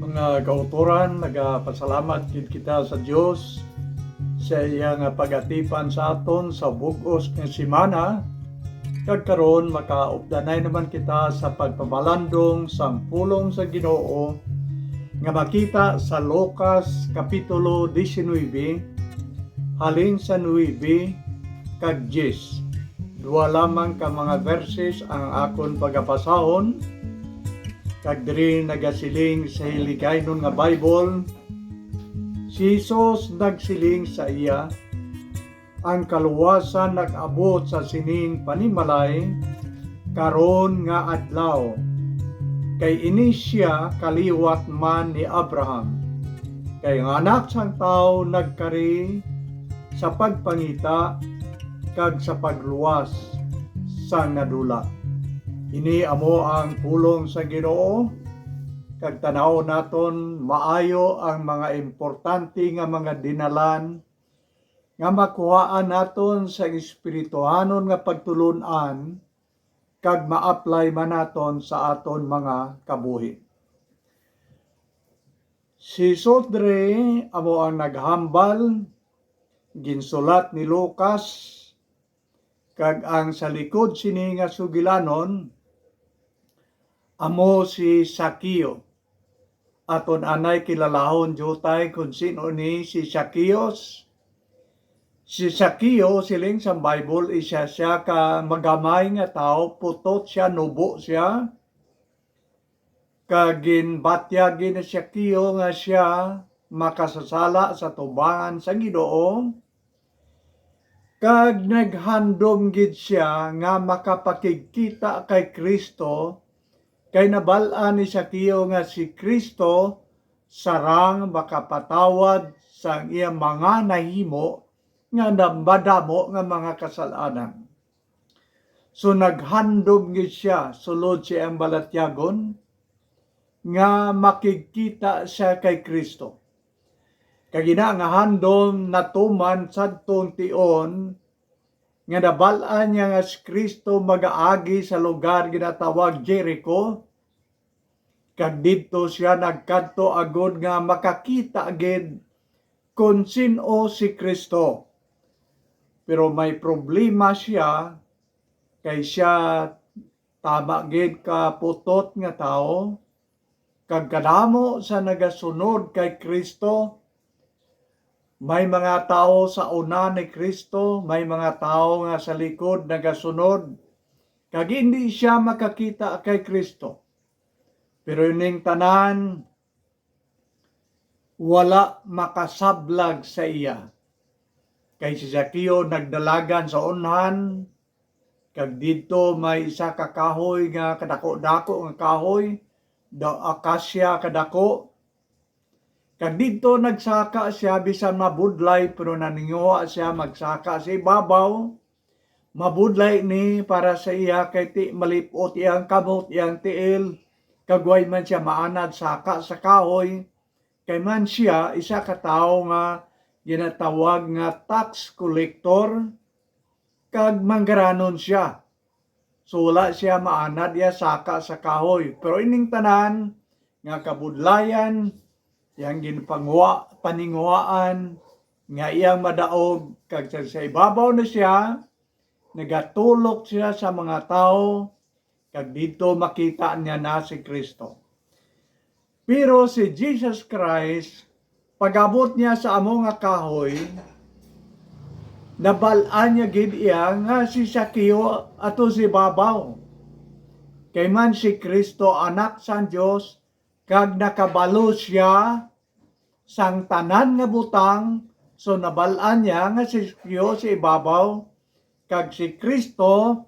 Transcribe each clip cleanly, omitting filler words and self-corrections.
Mga kauturan, nagapasalamat gid kita sa Dios sa iyang pagatipan sa aton sa bug-os nga semana. Kag karon makaupdanay naman kita sa pagpabalandong sang pulong sa Ginoo nga makita sa Lucas kapitulo 19 halin sa 9 kag 10. Dua lamang ka mga verses ang akon pagapasahon. Kag diri nagasiling sa hiligaynon nga Bible, si Jesus nagsiling sa iya, ang kaluwasan nag-abot sa sining panimalay karon nga adlaw. Kay ini siya kaliwat man ni Abraham. Kay ang anak sang tao nagkari sa pagpangita kag sa pagluwas sa nadula. Ini amo ang pulong sa Ginoo, kag tanaw naton maayo ang mga importante nga mga dinalan nga makuhaan naton sa espirituhanon nga pagtulun-an kag ma-apply man naton sa aton mga kabuhi. Si Sodre amo ang naghambal, ginsulat ni Lucas, kag ang sa likod sini nga sugilanon amo si Sakio. Aton anay kilalahon jutay kung sino ni si Sakios. Si Sakio siling sa Bible siya ka magamay nga tao, putot siya, nubo siya. Kagin batyagin ni Sakio nga siya makasasala sa tubangan sa Ginoo. Kag naghandom gid siya nga makapakigkita kay Kristo. Kay nabal-an ni Sakio nga si Kristo sarang makapatawad sa iyang mga nahimo nga madamo nga mga kasalanan. So naghandom gid siya, sulod siya ang balatyagon nga makikita siya kay Kristo. Kag ina nga handom natuman sadtong tion nga nabal-an niya nga si Kristo magaagi sa lugar ginatawag Jericho. Kag didto siya nagkadto agud nga makakita gid kung sino si Kristo. Pero may problema siya kay siya tama gid ka putot nga tao. Kag kadamo sa nagasunod kay Kristo, may mga tao sa una ni Kristo, may mga tao nga sa likod nagasunod, kag hindi siya makakita kay Kristo. Pero ining tanan, wala makasablag sa iya. Kay si Sakio nagdalagan sa unhan, kag dito may isa ka kahoy nga kadako-dako nga kahoy, akasya kadako. Kag dito nagsaka siya bisan mabudlay, pero naninguha siya magsaka sa ibabaw. Mabudlay ni para sa iya kay ti malipot iyang kamot, iyang tiil. Kagway man siya maanad saka sa kahoy. Kay man siya isa ka tawo nga ginatawag nga tax collector. Kag manggaranon siya. So wala siya maanad iya saka sa kahoy. Pero ining tanan nga kabudlayan, yang paninguhaan nga iyang madaog, kag sa ibabaw na siya nagatulok siya sa mga tao, kag dito makita niya na si Kristo. Pero si Jesus Christ, pag-abot niya sa amo nga kahoy, nabal-an niya gid iya nga si Sakio ato si babaw. Kay man si Kristo anak sang Dios, kag nakabalo siya sang tanan nga butang, so nabal-an niya nga si Sakio sa ibabaw, kag si Kristo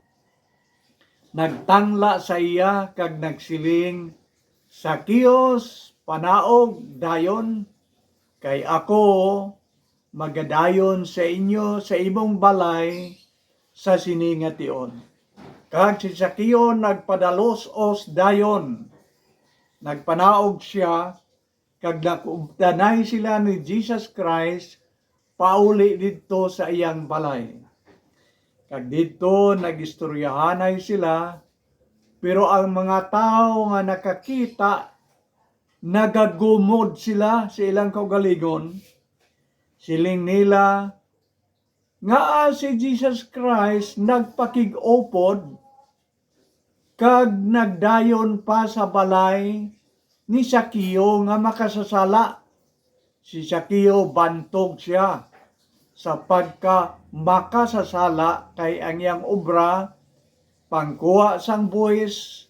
nagtangla sa iya kag nagsiling, Sakios, panaog dayon, kay ako magadayon sa inyo sa imong balay sa siningation. Kag si Sakio nagpadalos-os dayon, nagpanaog siya, kag nakubtanay sila ni Jesus Christ pauli dito sa iyang balay. Kag dito nagistoryahanay sila, pero ang mga tao nga nakakita nagagumod sila sa ilang kaugalingon, siling nila nga si Jesus Christ nagpakig-upod kag nagdayon pa sa balay ni Sakio nga makasasala. Si Sakio bantog siya sa pagka makasasala kay ang iyang obra pangkuha sang buhis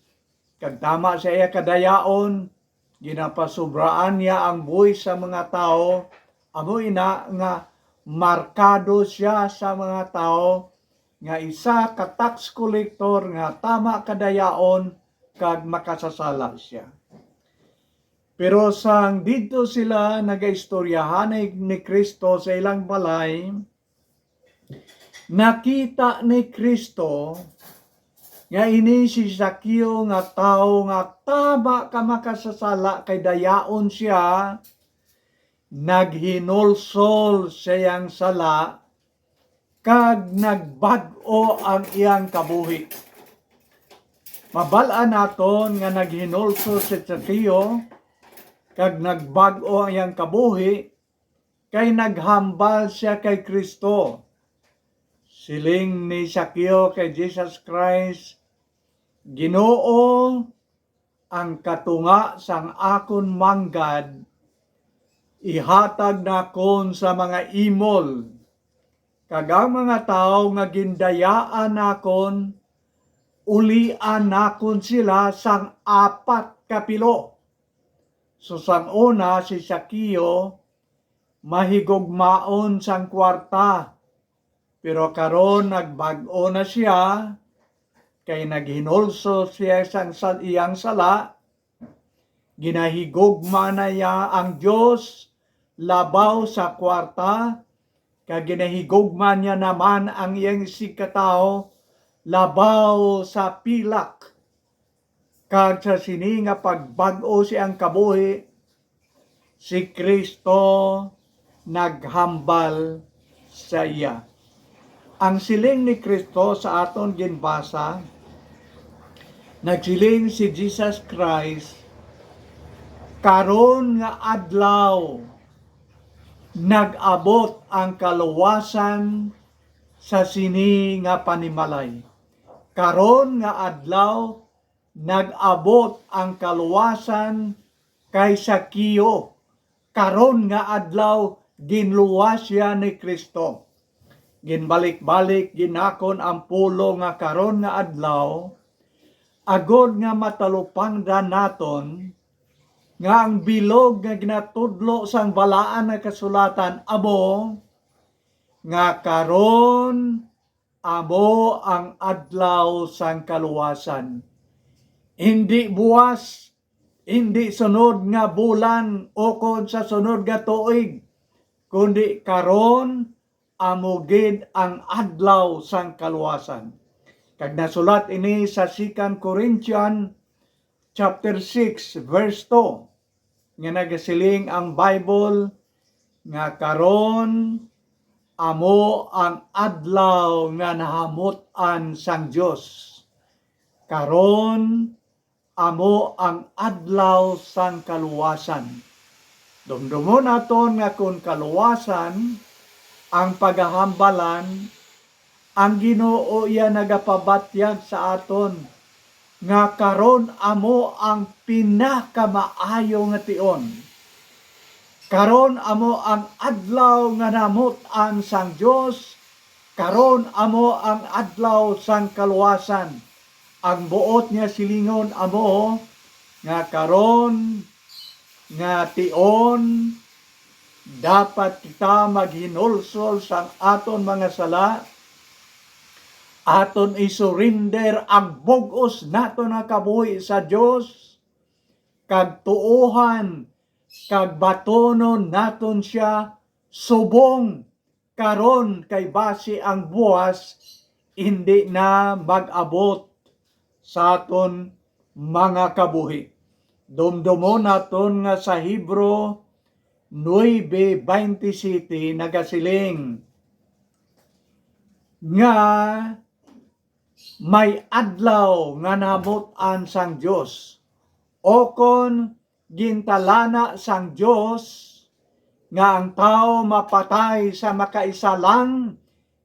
kag tama sa iya kadayaon, ginapasubraan niya ang buhis sa mga tao. Amo ina nga markado siya sa mga tao nga isa ka tax collector nga tama kadayaon kag makasasala siya. Pero sang dito sila nagaistoryahan ni Kristo sa ilang balay, nakita ni Kristo nga ini si Sakio nga tao nga tama ka makasasala kay dayaon siya, naghinulsol siyang sala kag nagbag-o ang iyang kabuhi. Mabal-an naton nga naghinulsol si Sakio kag nagbag-o ang iyang kabuhi kay naghambal siya kay Kristo. Siling ni Sakio kay Jesus Christ, Ginoo, ang katunga sang akon manggad ihatag nakon sa mga imol, kag ang mga tao nga gindayaan nakon ulian nakon sila sang 4 kapilo. So sang una si Sakio mahigugmaon sang kwarta, pero karon nagbag-o na siya kay naghinulso siya sang iyang sala, ginahigugma na niya ang Dios labaw sa kwarta, kag ginahigugma niya naman ang iyang sikatao labaw sa pilak. Kag sa sini nga pagbag-o siyang kabuhi, si Kristo naghambal sa iya. Ang siling ni Kristo sa aton ginbasa, nagsiling si Jesus Christ, karon nga adlaw nag-abot ang kaluwasan sa sini nga panimalay. Karon nga adlaw nag-abot ang kaluwasan kay Sakio. Karon nga adlaw ginluwas siya ni Kristo. Ginbalik-balik ginakon ang pulo nga karon nga adlaw, agod nga matalupangdan naton nga ang bilog nga ginatudlo sang balaan nga kasulatan amo nga karon amo ang adlaw sang kaluwasan. Hindi buwas, hindi sunod nga bulan o kon sa sunod nga tuig, kundi karon amo gid ang adlaw sang kaluwasan. Kag nasulat ini sa 2 Corinthians chapter 6 verse 2 nga nagasiling ang Bible nga karon amo ang adlaw nga nahamut-an sang Dios. Karon amo ang adlaw sang kaluwasan. Dumdumon naton nga kun kaluwasan ang paghahambalan, ang Ginoo iya nagapabatyag sa aton nga karon amo ang pinakamaayo nga tion. Karon amo ang adlaw nga namut-an sang Dios, karon amo ang adlaw sang kaluwasan. Ang buot nga silingon amo nga karon nga tion dapat kita maghinulsol sa aton mga sala, aton isurrender ang bug-os naton nga kabuhi sa Dios, kag tuohan kag batonon naton siya subong karon kay base ang buwas hindi na mag-abot sa aton mga kabuhi. Dumdumon naton nga sa Hebro 9:27 nagasiling nga may adlaw nga namut-an sang Dios o kon gintalana sang Dios nga ang tao mapatay sa makaisa lang,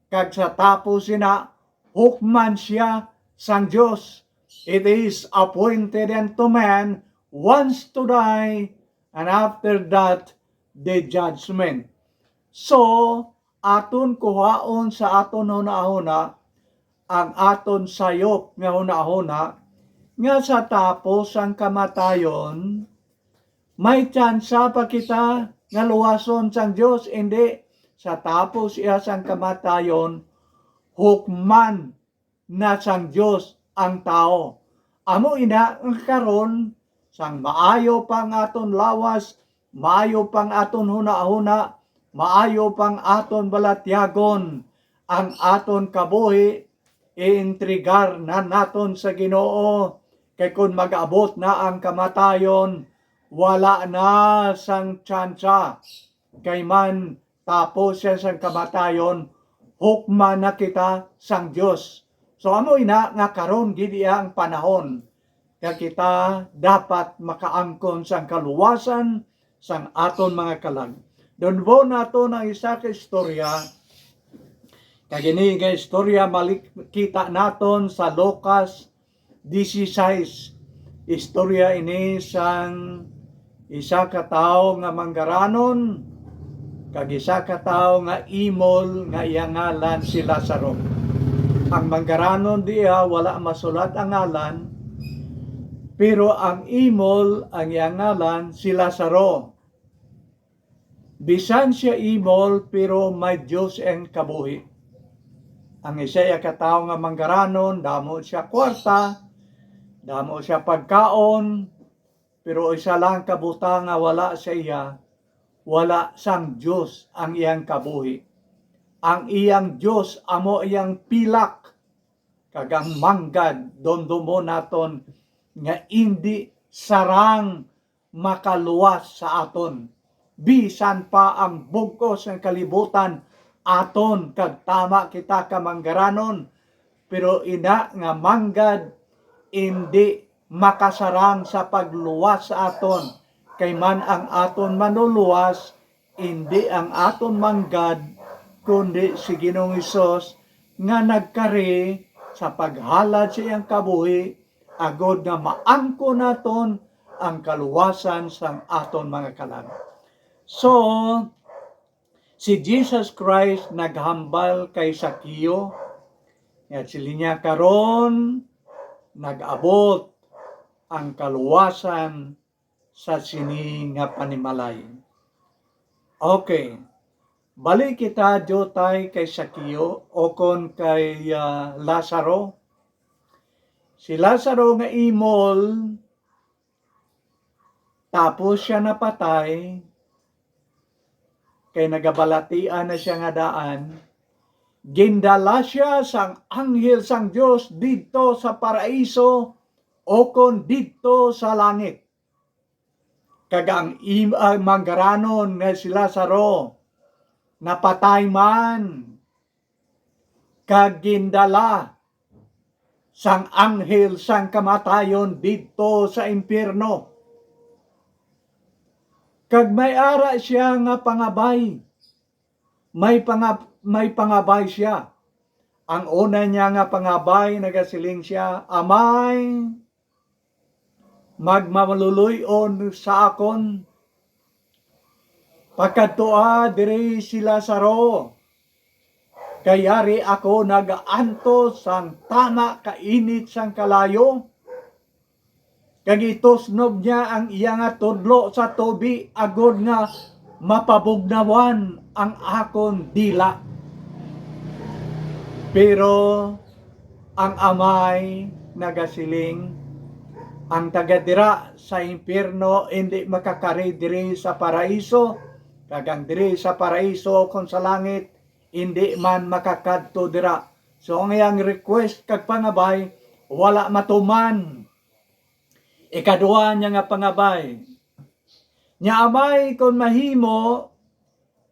kag sa tapos sina hukman siya sang Dios. It is appointed unto man once to die, and after that the judgment. So aton kuhaon sa aton hunahuna ang aton sayop nga hunahuna nga sa tapos ang kamatayon may tsansa pa kita nga luwason sang Dios. Hindi, sa tapos iya sang kamatayon hukman na sang Dios ang tao. Amo ina ang karon sang maayo pang aton lawas, maayo pang aton hunahuna, maayo pang aton balatyagon ang aton kabuhi, iintrigar na naton sa Ginoo. Kay kung mag-abot na ang kamatayon, wala na sang tsansa. Kay man tapos siya sang kamatayon, hukman na kita sang Dios. So amo ina nga karon gid ang panahon nga kita dapat makaangkon sang kaluwasan sang aton mga kalag. Donbo nato ang isa ka istorya. Kagini nga istorya makita naton sa Lucas 16. Istorya ini sang isa ka tawo nga manggaranon kag isa ka tawo nga imol nga iyang ngalan si Lazaro. Ang manggaranon diha wala masulat ang ngalan, pero ang imol ang iyang ngalan si Lazaro. Bisan siya imol pero may Diyos ang kabuhi. Ang isa ka tawo nga manggaranon, damo siya kwarta, damo siya pagkaon, pero isa lang kabuta nga wala sa iya, wala sang Diyos ang iyang kabuhi. Ang iyang Diyos amo iyang pilak, kagang manggad, dondomo naton nga hindi sarang makaluwas sa aton. Bisan pa ang bugos ng kalibutan aton, kag tama kita ka manggaranon, pero ina nga manggad hindi makasarang sa pagluwas sa aton. Kay man ang aton manuluwas, hindi ang aton manggad, kundi si Ginoong Hesus nga nagkari sa paghalad sa iyang kabuhi, agod nga maangko naton ang kaluwasan sang aton mga kalag. So, si Jesus Christ naghambal kay Sakio, at sila niya karon nag-abot ang kaluwasan sa sini nga panimalay. Okay, balik kita jotay kay Sakio o kon kay Lazaro. Si Lazaro nga imol, tapos siya napatay, kay nagabalatian na siya nga daan, gindala siya sang anghel sang Dios didto sa paraiso o kon didto sa langit. Kagang manggaranon nga si Lazaro napatay man, kag gindala sang anghel sang kamatayon didto sa impierno. Kag may ara siya nga pangabay. May pangabay siya. Ang una niya nga pangabay, nagasiling siya, Amay, magmaluluyon sa akon. Pagkadtoa diri si Lazaro, kayari ako nagaanto sang tama kainit sang kalayo. Kag itosnob niya ang iya nga tudlo sa tubi, agod nga mapabugnawan ang akon dila. Pero ang amay nagasiling, ang tagadira sa impierno hindi makakari diri sa paraiso, kagang diri sa paraiso kung sa langit hindi man makakadto dira. So ang iyang request kag pangabay wala matuman. Ikadua niya nga pangabay, nya amay kon mahimo,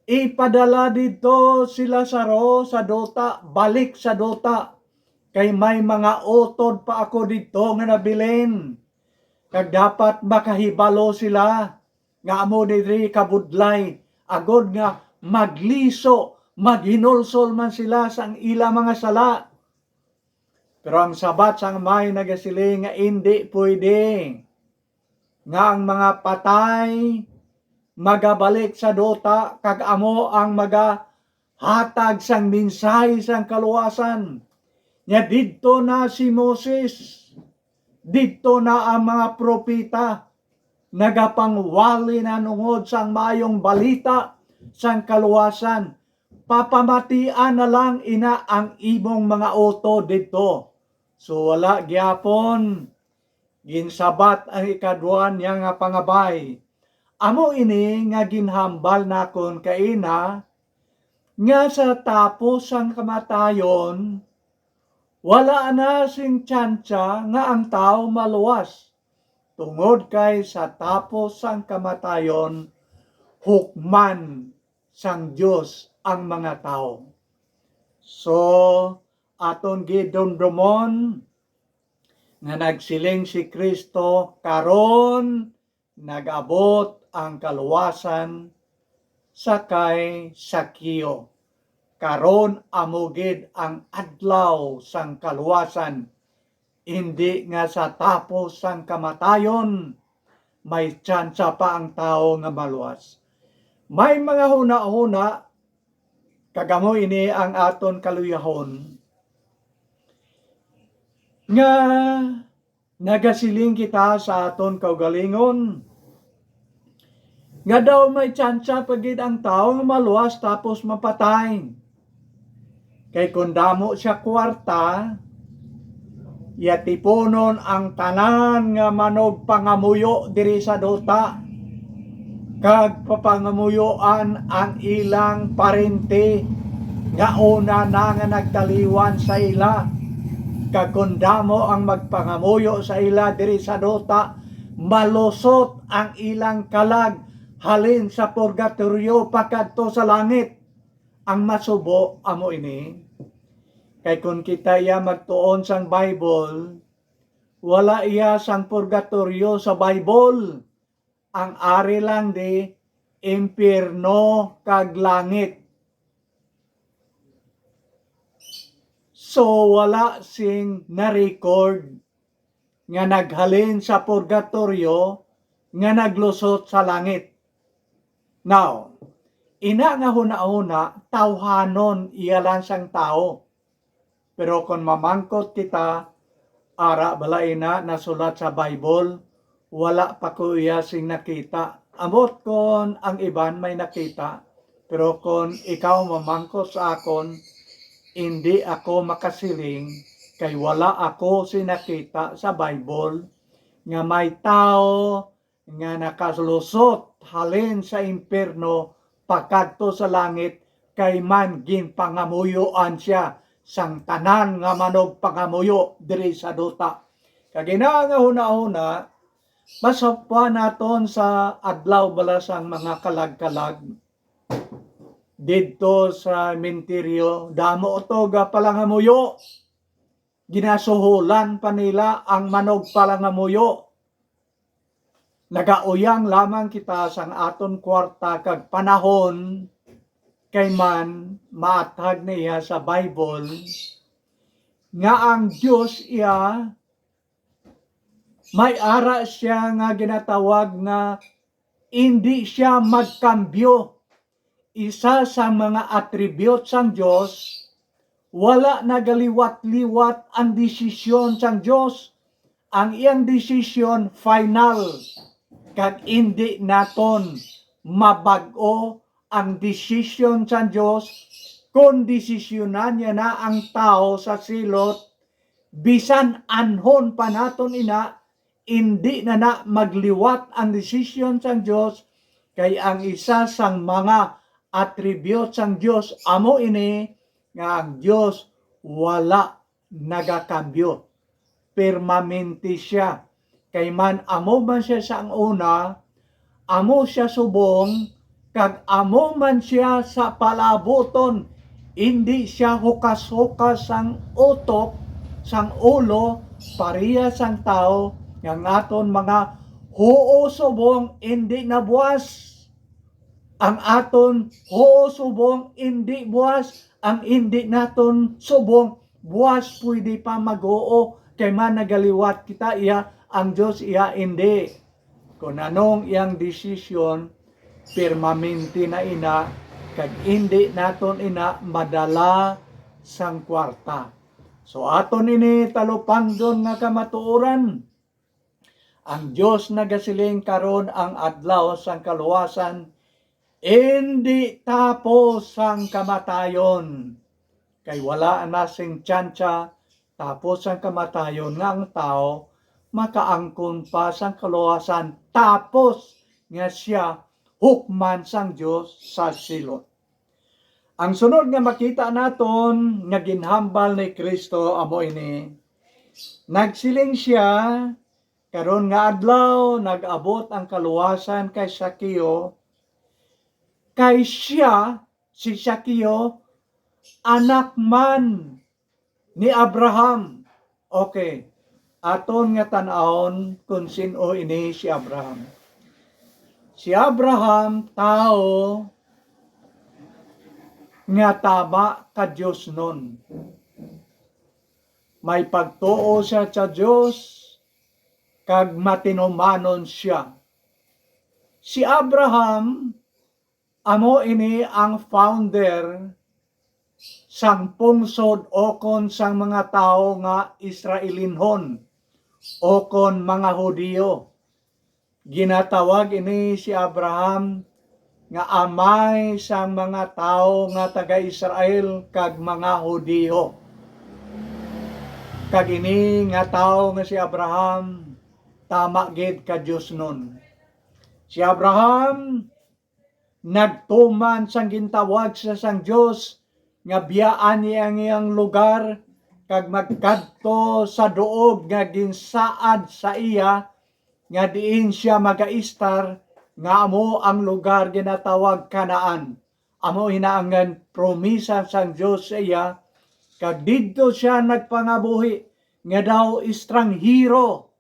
ipadala dito si Lazaro sa dota, balik sa dota, kay may mga utod pa ako dito nga nabilin. kag dapat makahibalo sila nga amo diri kabudlay agod nga magliso, maghinulsol man sila sa ila mga sala. Pero ang sabat sang may nagasiling nga hindi pwede nga ang mga patay magabalik sa dota kag amo ang magahatag sang mensahe sang kaluwasan. Nya didto na si Moses, didto na ang mga propeta nagapangwali na nungod sang mayong balita sang kaluwasan. Papamatian na lang ina ang imong mga uto dito. So wala gyapon ginsabat ang ikaduan niya nga pangabay. Amo ini nga ginhambal nakon kaina nga sa tapos ang kamatayon wala na sing tsansa nga ang tao maluwas. Tungod kay sa tapos ang kamatayon hukman sang Dios ang mga tao. So aton gidumdumon nga nagsiling si Kristo karon nagabot ang kaluwasan sakay Sakyo. Karon amugid ang adlaw sang kaluwasan. Hindi nga sa tapos sang kamatayon may tsansa pa ang tao nga maluwas. May mga huna-huna kagamo ini ang aton kaluyahon nga nagasiling kita sa aton kaugalingon nga daw may tsansa pagid ang tao nga maluwas tapos mapatay. Kay kung damo siya kwarta, yatiponon ang tanan nga manog pangamuyo diri sa dota, kag papangamuyoan ang ilang parente nga una na nga nagdaliwan sa ila. Kag kung damo ang magpangamuyo sa ila diri sa dota, malusot ang ilang kalag halin sa purgatorio pakadto sa langit. Ang masubo amo ini. Kay kung kita iya magtuon sang Bible, wala iya sang purgatorio sa Bible. Ang ari lang di impierno kag langit. So wala sing na-record nga naghalin sa purgatorio nga naglusot sa langit. Now, ina nga huna-huna, tawhanon iya lang sang tao. Pero kung mamangkot kita, ara bala ina nasulat sa Bible, wala pa ko iya sing nakita. Amot kon ang iban may nakita, pero kung ikaw mamangkot sa akon, hindi ako makasiling kay wala ako sinakita sa Bible nga may tao nga nakalusot halin sa impierno pakadto sa langit kay man ginpangamuyuan siya sang tanan nga manog pangamuyo diri sa duta. Kagina nga huna-huna, masapwa naton sa adlaw bala sang mga kalag-kalag didto sa menteryo, damo to ga palangamuyo. Ginasuhulan pa nila ang manog palangamuyo. Nagauyang lamang kita sang aton kwarta kag panahon kay man maatag niya sa Bible nga ang Dios iya may ara siya nga ginatawag nga hindi siya magkambyo. Isa sa mga attributes sang Dios, wala nagaliwat-liwat ang desisyon sang Dios. Ang iyang desisyon final kag hindi naton mabag-o ang desisyon sa Diyos kung desisyonan niya na ang tao sa silot, bisan anhon pa naton ina, hindi na magliwat ang desisyon sa Diyos, kay ang isa sang mga attributes sang Diyos, amo ini, nga ang Diyos wala nagakambyo. Permanente siya. Kay man amo man siya sa una, amo siya subong, kag amo man siya sa palaboton, hindi siya hukas-hukas sang utok, sang ulo, pareha sang tao, Yang aton mga huo subong hindi na buwas. Ang aton huo subong hindi buwas. Ang hindi naton subong buwas pwede pa mag-oo. Kay man nagaliwat kita iya, ang Diyos iya hindi. Kung anong iyang desisyon, permanente na ina, kag hindi naton ina madala sang kwarta. So aton ini talupandon nga kamatuoran. Ang Diyos nagasiling karon ang adlaw sang kaluwasan, hindi tapos ang kamatayon. Kay wala na sing tsansa tapos ang kamatayon nga ang tao makaangkon pa sang kaluwasan tapos nga siya hukman sang Diyos sa silot. Ang sunod nga makita naton nga ginhambal ni Kristo amo ini, nagsiling siya karon nga adlaw nag-abot ang kaluwasan kay Sakeo, kay siya si Sakeo anak man ni Abraham. Okay, aton nga tan-awon kung sino ini si Abraham. Si Abraham tao nga tama ka Diyos nun. May pagtuo siya sa Diyos, kag matinumanon siya. Si Abraham, amo ini ang founder sang pungsod okon sang mga tao nga Israelinhon, okon mga Hudiyo. Ginatawag ini si Abraham nga amay sang mga tao nga taga-Israel kag mga Hudiyo. Kag ini nga tao nga si Abraham, tama gid ka Diyos nun. Si Abraham nagtuman sang gintawag sa sang Diyos nga biyaan niya ang iyang lugar kag magkadto sa duog nga ginsaad sa iya nga diin siya magaistar nga amo ang lugar ginatawag Kanaan. Amo hinaangan promisa sang Diyos sa iya kag didto siya nagpangabuhi nga daw estranghero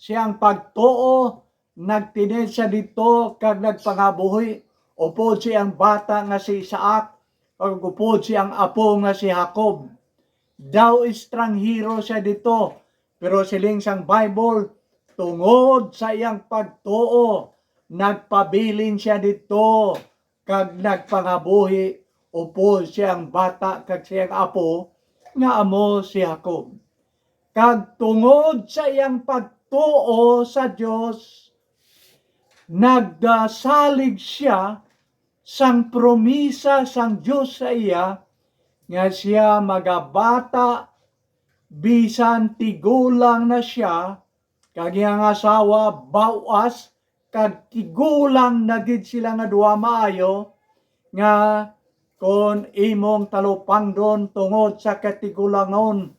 siyang pagtuo, nagtinid siya dito kag nagpangabuhi. Upod siyang bata nga si Isaac, kag upod siyang apo nga si Jacob. Daw estranghero siya dito, pero siling sang Bible, tungod sa iyang pagtuo, nagpabilin siya dito kag nagpangabuhi. Upod siyang bata kag siyang apo nga amo si Jacob. Kag tungod sa iyang pagtuo sa Diyos, nagdasalig siya sang promisa sang Diyos sa iya nga siya magabata bisan tigulang na siya kag iyang asawa bawas kag tigulang na gid sila nga duha maayo nga kon imong talupandon tungod sa katigulangon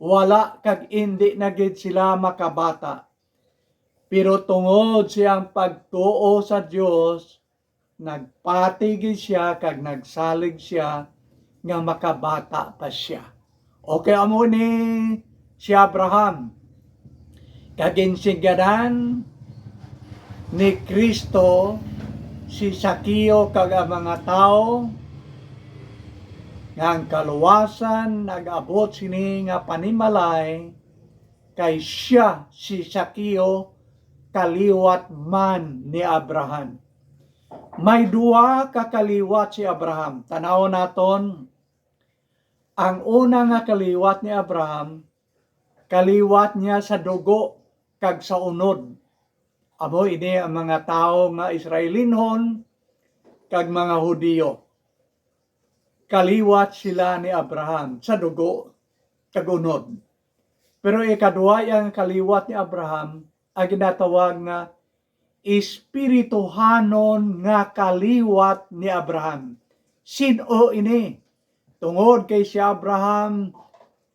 wala kag hindi na gid sila makabata. Pero tungod siyang pagtuo sa Diyos, nagpatigil siya kag nagsalig siya nga makabata pa siya. Okay amo ni si Abraham. Kaginsiganan ni Kristo si Sakeo kag ang mga tao nga ang kaluwasan nag-abot sini nga panimalay kay siya si Sakeo kaliwat man ni Abraham. May duwa ka kaliwat si Abraham. Tanaw naton, ang una nga kaliwat ni Abraham, kaliwat niya sa dugo kag sa unod. Amo ini ang mga tao nga Israelinhon kag mga Hudiyo. Kaliwat sila ni Abraham sa dugo kag unod. Pero ikaduwa ang kaliwat ni Abraham ang ginatawag nga espirituhanon nga kaliwat ni Abraham. Sino ini? Tungod kay si Abraham,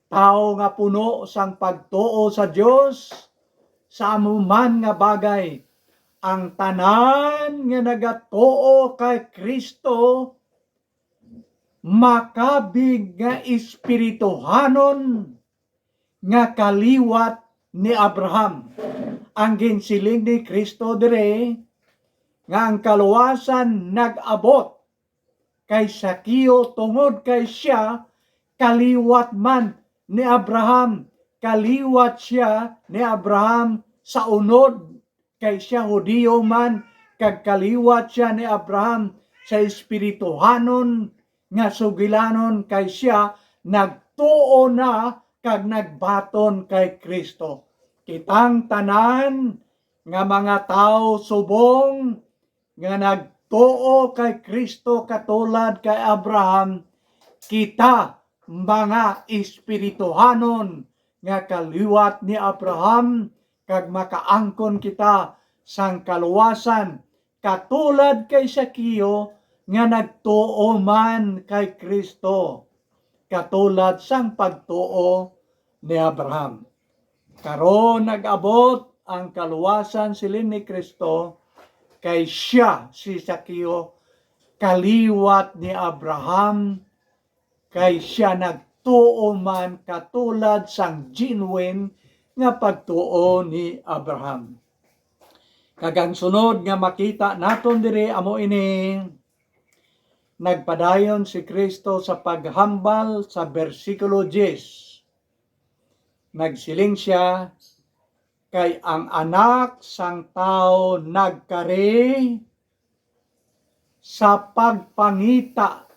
tao nga puno sang pagtuo sa Diyos, sa amuman nga bagay, ang tanan nga nagatuo kay Kristo, makabig nga espirituhanon nga kaliwat ni Abraham. ang ginsiling ni Kristo dire nga ang kaluwasan nag-abot kay Sakio tungod kay siya kaliwat man ni Abraham. Kaliwat siya ni Abraham sa unod kay siya Hudiyo man, kag kaliwat siya ni Abraham sa espirituhanon nga sugilanon kay siya nagtuo na kag nagbaton kay Kristo. Kitang tanan nga mga tao subong nga nagtuo kay Kristo katulad kay Abraham, kita mga espirituhanon nga kaliwat ni Abraham kag makaangkon kita sang kaluwasan katulad kay Sakio nga nagtuo man kay Kristo katulad sang pagtuo ni Abraham. Karon nag-abot ang kaluwasan siling ni Kristo kay siya si Sakio kaliwat ni Abraham, kay siya nagtuo man katulad sang genuine nga pagtuo ni Abraham. Kagang sunod nga makita naton diri amo ini nagpadayon si Kristo sa paghambal sa bersikulo 10. Nagsiling siya, kay ang anak sang tao nagkari sa pagpangita.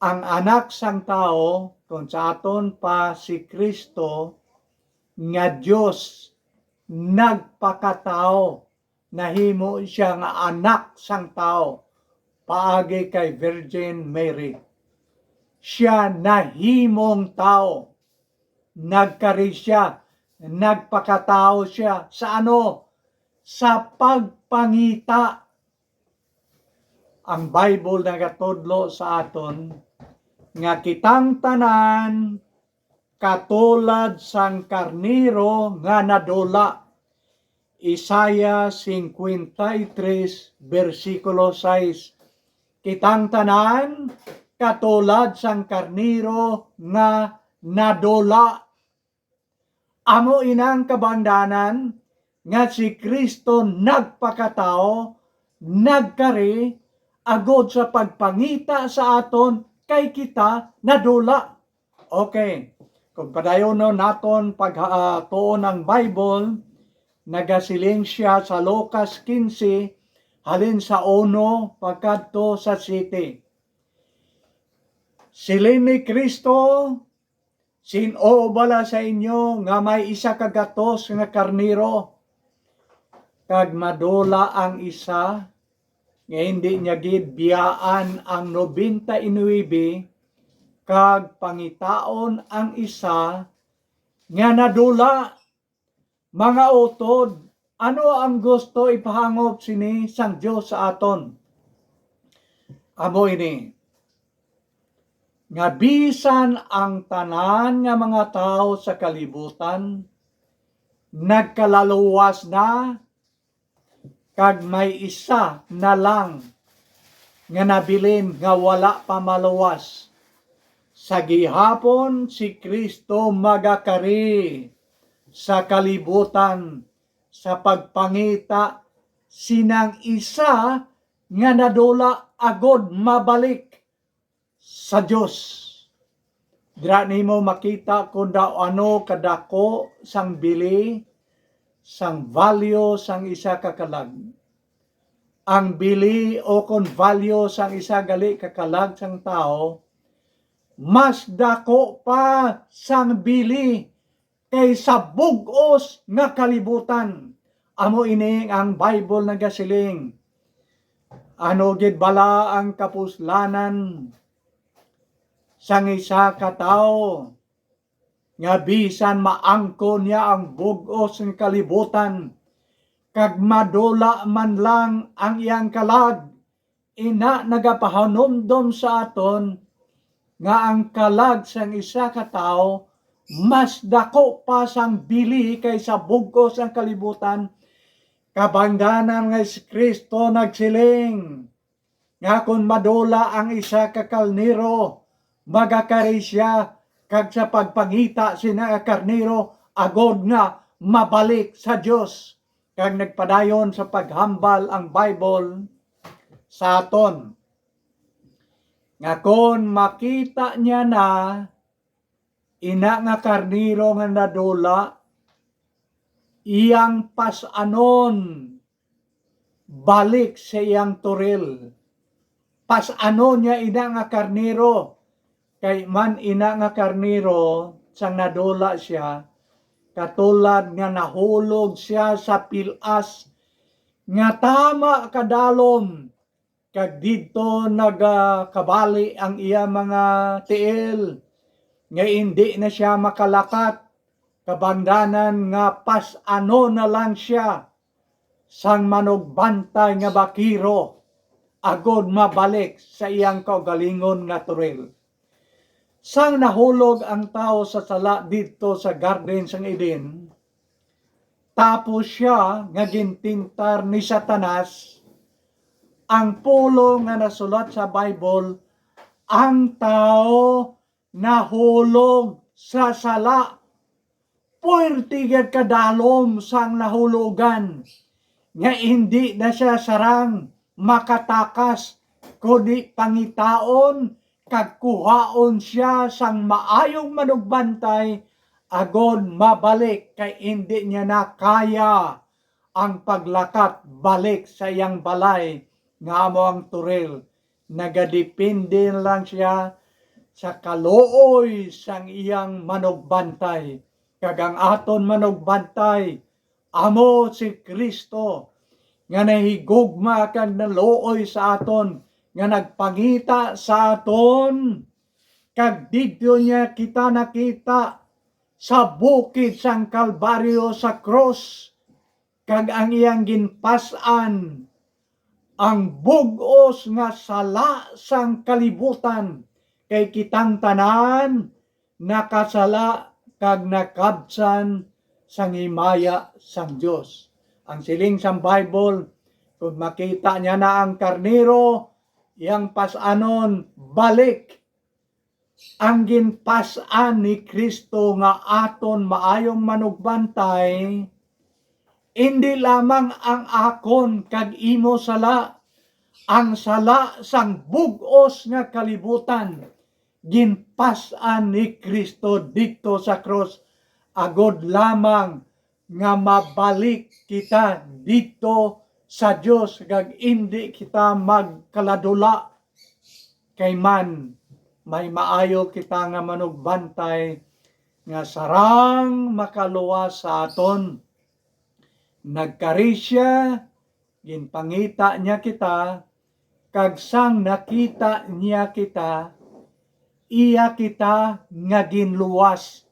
Ang anak sang tao, kung sa aton pa si Kristo, nga Diyos, nagpakatao, nahimo siya nga anak sang tao, paagi kay Virgin Mary. Siya nahimong tao, nagkari siya, nagpakatao siya, sa ano? Sa pagpangita. Ang Bible nagatudlo sa aton, nga kitang tanan katulad sang karniro nga nadula. Isaiah 53 versikulo 6. Kitang tanan katulad sang karniro nga nadula. Amo inang kabangdanan nga si Kristo nagpakatao, nagkari agod sa pagpangita sa aton kay kita nadula. Okay, kung padayon naton pagtuon ng Bible, nagasiling siya sa Lucas 15 halin sa 1 pagkadto sa 7. Siling ni Kristo, sin-o bala sa inyo nga may isa kagatos nga karniro, kag madula ang isa, nga hindi niya gid biyaan ang 99, kag pangitaon ang isa nga nadula. Mga utod, ano ang gusto ipahangop sini sang Dios sa aton? Amo ini, nga bisan ang tanan nga mga tao sa kalibutan nagkalaluwas na, kag may isa na lang nga nabilin nga wala pa maluwas. Sa gihapon si Kristo magakari sa kalibutan sa pagpangita sinang isa nga nadula agod mabalik sa Dios. Dira nimo makita kung daw ano kadako sang bili, sang value sang isa ka kalag. Ang bili o kung value sang isa gali ka kalag sang tao, mas dako pa sang bili kaysa bugos nga kalibutan. Amo ini ang Bible nagasiling. Ano gid bala ang kapuslanan sang isa ka tawo nga bisan maangkon niya ang bugos ng kalibutan, kag madula man lang ang iyang kalag, ina nagapahanumdom sa aton nga ang kalag sang isa ka tawo mas dako pa sang bili kaysa bugos ang kalibutan. Kabangdanan nga si Kristo nagsiling nga kung madula ang isa ka karniro, magakari siya, kag sa pagpangita sina karniro agod nga mabalik sa Dios kag nagpadayon sa paghambal ang Bible sa aton nga kon makita niya na ina nga karniro nga nadula, iyang pasanon balik sa iyang turil. Pasanon niya ina nga karniro, kay man ina nga karniro sang nadula siya, katulad nga nahulog siya sa pilas nga tama kadalom, kag dito nagkabali ang iya mga tiil, nga hindi na siya makalakat, kabangdanan nga pasano na lang siya sang manugbantay nga bakiro, agod mabalik sa iyang kaugalingon nga turil. Sang nahulog ang tao sa sala dito sa garden sang Eden, tapos siya nga gintintar ni Satanas, ang pulo nga nasulat sa Bible, ang tao nahulog sa sala. Puwerte gid kadalom sang nahulugan, nga hindi na siya sarang makatakas, kundi pangitaon kag kuhaon siya sang maayong manugbantay, agod mabalik kay hindi niya na kaya ang paglakat balik sa iyang balay nga amo ang turil. Nagadepende lang siya sa kaluoy sang iyang manugbantay, kag ang aton manugbantay amo si Kristo nga nahigugma kag naluoy sa aton, nga nagpangita sa aton, kag didto niya kita nakita sa bukid sang Kalbaryo sa cross, kag ang iyang ginpas-an ang bug-os nga sala sang kalibutan, kay kitang tanan nakasala kag nakabsan sang himaya sang Dios. Ang siling sang Bible, kung makita niya na ang karnero, iyang pasanon balik. Ang ginpasan ni Kristo nga aton maayong manugbantay, hindi lamang ang akon kag imo sala, ang sala sang bug-os nga kalibutan, ginpasan ni Kristo dito sa cross, agod lamang nga mabalik kita dito sa Dios, kag hindi kita magkaladula, kay man may maayo kita nga manugbantay nga sarang makaluwas sa aton. Nagkari siya, ginpangita niya kita, kag sang nakita niya kita, iya kita nga ginluwas.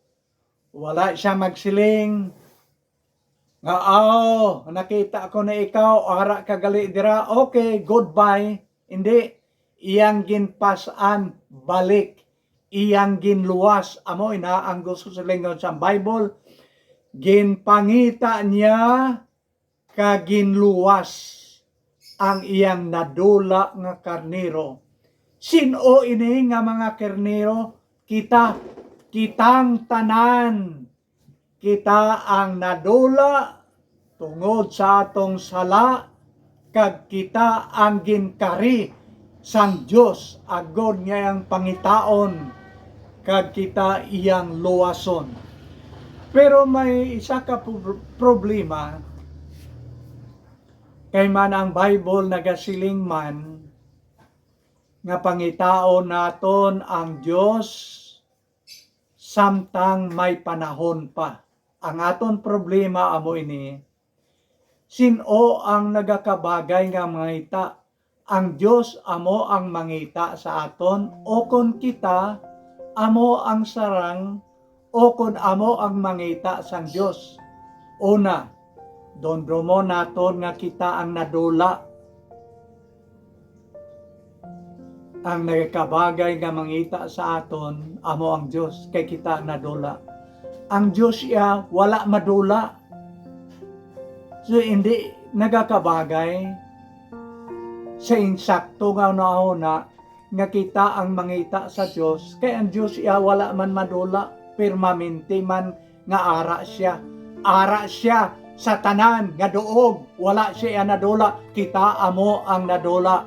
Wala siya magsiling nga, nakita ko na ikaw, ara kagali dira, okay, goodbye. Hindi, iyang ginpasan balik, iyang ginluwas. Amo ina ang gusto sa lingon sa Bible, ginpangita niya kaginluwas ang iyang nadula nga karnero. Sino ini nga mga karnero? Kitang tanan. Kita ang nadula tungod sa atong sala, kag kita ang ginkari sang Dios, agod nga ang pangitaon, kag kita iyang luwason. Pero may isa ka problema, kay man ang Bible nagasiling man nga pangitaon naton ang Dios samtang may panahon pa. Ang aton problema amo ini, sino ang nagakabagay nga mangita? Ang Dios amo ang mangita sa aton, o kon kita amo ang sarang, o kun amo ang mangita sang Dios? Una, dondromo naton nga kita ang nadula. Ang nagkabagay nga mangita sa aton amo ang Dios, kay kita ang nadula. Ang Dios iya wala madula. So hindi nagakabagay sa insakto nga nauna nga kita ang mangita sa Dios, kay ang Dios iya wala man madula, permanente man nga ara siya. ara siya sa tanan nga duog, wala siya nadula, kita amo ang nadula.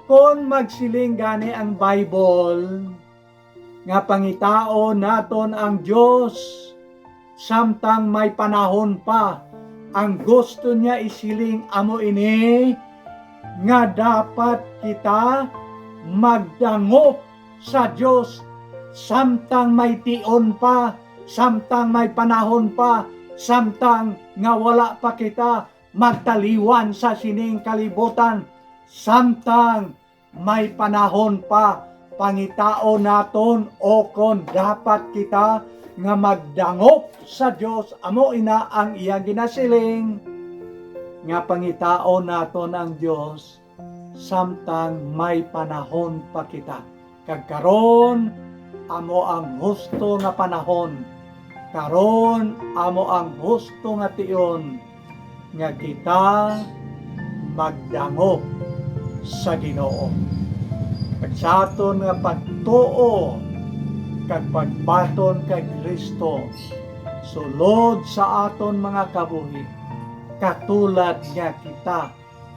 Kung magsiling gani ang Bible, nga pangitao naton ang Diyos, samtang may panahon pa, ang gusto niya isiling amo ini, nga dapat kita magdangop sa Diyos, samtang may tion pa, samtang may panahon pa, samtang nga wala pa kita magtaliwan sa sining kalibutan, samtang may panahon pa, pangitao naton o kon dapat kita nga magdangop sa Diyos, amo ina ang iya ginasiling, nga pangitao naton ang Diyos, samtang may panahon pa kita. Kagkaron amo ang husto nga panahon, karon amo ang husto nga tion, nga kita magdangop sa Ginoo. Kag sa aton nga pagtuo kag pagbaton kay Kristo, sulod sa aton mga kabuhi, katulad nga kita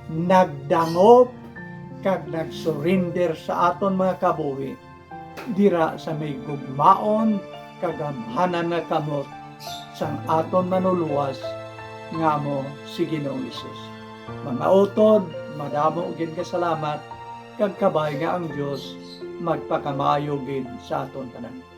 nagdangop kag nagsurrender sa aton mga kabuhi, dira sa may gugmaon kagamhanan nga kamot sang aton manuluwas ngamo si Ginoong Hesus. Mga utod, madamo gid ka salamat, kag kabay nga ang Dios magpakamayo gid sa aton tanan.